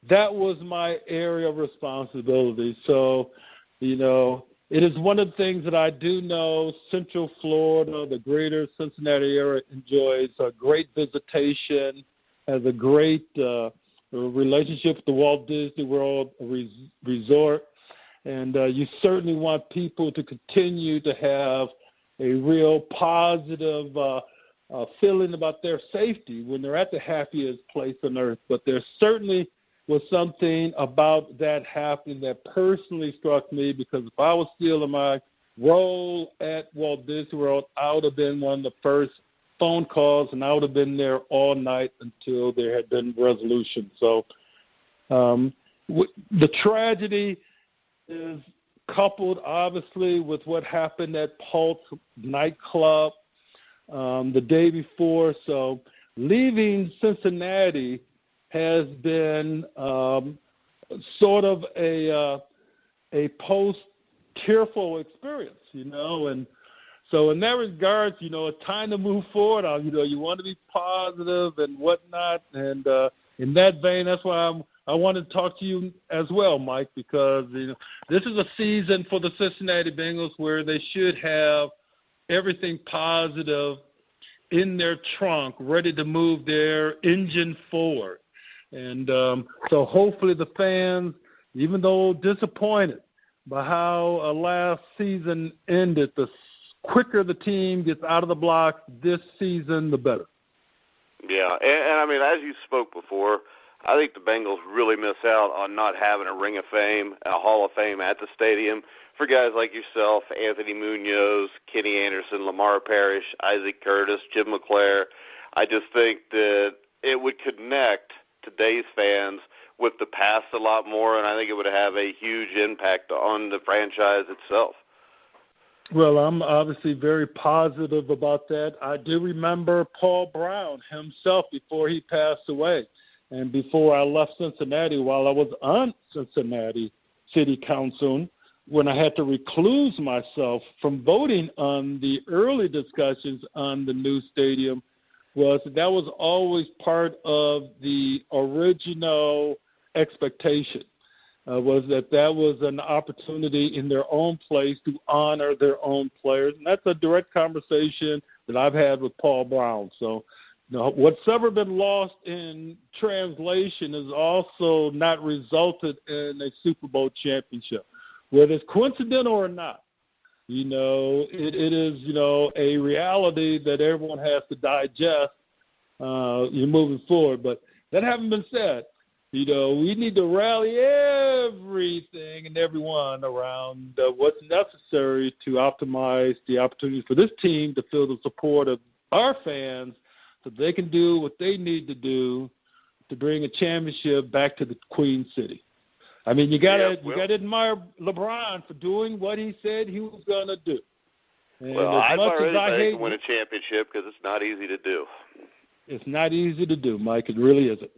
C: That was my area of responsibility. So, it is one of the things that I do know Central Florida, the greater Cincinnati area, enjoys a great visitation, has a great relationship with the Walt Disney World Resort. And you certainly want people to continue to have a real positive feeling about their safety when they're at the happiest place on earth. But there certainly was something about that happening that personally struck me, because if I was still in my role at Walt Disney World, I would have been one of the first phone calls, and I would have been there all night until there had been resolution. So the tragedy is coupled, obviously, with what happened at Pulse nightclub the day before. So leaving Cincinnati has been sort of a post-tearful experience, and so in that regard, it's time to move forward. You want to be positive and whatnot, and in that vein, that's why I wanted to talk to you as well, Mike, because this is a season for the Cincinnati Bengals where they should have everything positive in their trunk, ready to move their engine forward. And so hopefully the fans, even though disappointed by how last season ended, the quicker the team gets out of the blocks this season, the better.
B: Yeah, and I mean, as you spoke before, I think the Bengals really miss out on not having a Ring of Fame, a Hall of Fame at the stadium for guys like yourself, Anthony Munoz, Kenny Anderson, Lamar Parrish, Isaac Curtis, Jim McClare. I just think that it would connect today's fans with the past a lot more, and I think it would have a huge impact on the franchise itself.
C: Well, I'm obviously very positive about that. I do remember Paul Brown himself before he passed away. And before I left Cincinnati, while I was on Cincinnati City Council, when I had to recluse myself from voting on the early discussions on the new stadium, that was always part of the original expectation, was that was an opportunity in their own place to honor their own players. And that's a direct conversation that I've had with Paul Brown. So, what's ever been lost in translation has also not resulted in a Super Bowl championship. Whether it's coincidental or not, it is, a reality that everyone has to digest moving forward. But that having been said, We need to rally everything and everyone around what's necessary to optimize the opportunity for this team to feel the support of our fans so they can do what they need to do to bring a championship back to the Queen City. I mean, you gotta admire LeBron for doing what he said he was gonna do. And
B: I'd already win a championship because it's not easy to do.
C: It's not easy to do, Mike. It really isn't.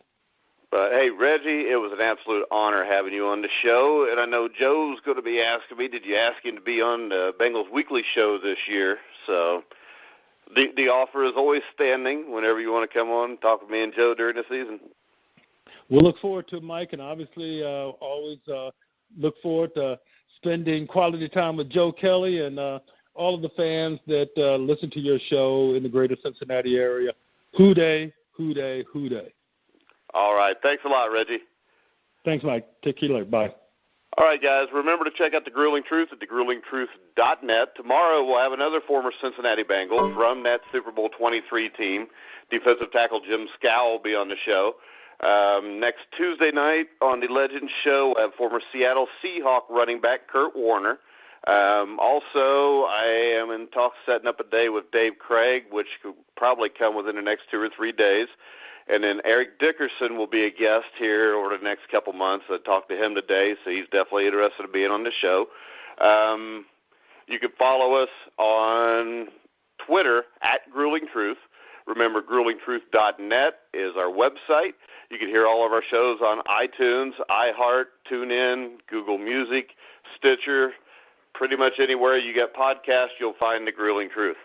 B: But, hey, Reggie, it was an absolute honor having you on the show. And I know Joe's going to be asking me, did you ask him to be on the Bengals Weekly show this year? So the offer is always standing whenever you want to come on and talk with me and Joe during the season.
C: We'll look forward to it, Mike, and obviously always look forward to spending quality time with Joe Kelly and all of the fans that listen to your show in the greater Cincinnati area. Hoo-day, hoo-day, hoo-day.
B: All right. Thanks a lot, Reggie.
C: Thanks, Mike. Take care later. Bye.
B: All right, guys. Remember to check out The Grueling Truth at thegruelingtruth.net. Tomorrow we'll have another former Cincinnati Bengal from that Super Bowl 23 team. Defensive tackle Jim Scow will be on the show. Next Tuesday night on the Legends Show, we'll have former Seattle Seahawk running back Kurt Warner. Also, I am in talks setting up a day with Dave Craig, which could probably come within the next 2 or 3 days. And then Eric Dickerson will be a guest here over the next couple months. I talked to him today, so he's definitely interested in being on the show. You can follow us on Twitter at Grueling Truth. Remember, gruelingtruth.net is our website. You can hear all of our shows on iTunes, iHeart, TuneIn, Google Music, Stitcher. Pretty much anywhere you get podcasts, you'll find The Grueling Truth.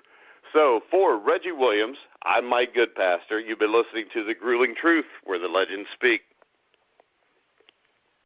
B: So, for Reggie Williams, I'm Mike Goodpaster. You've been listening to The Grueling Truth, where the legends speak.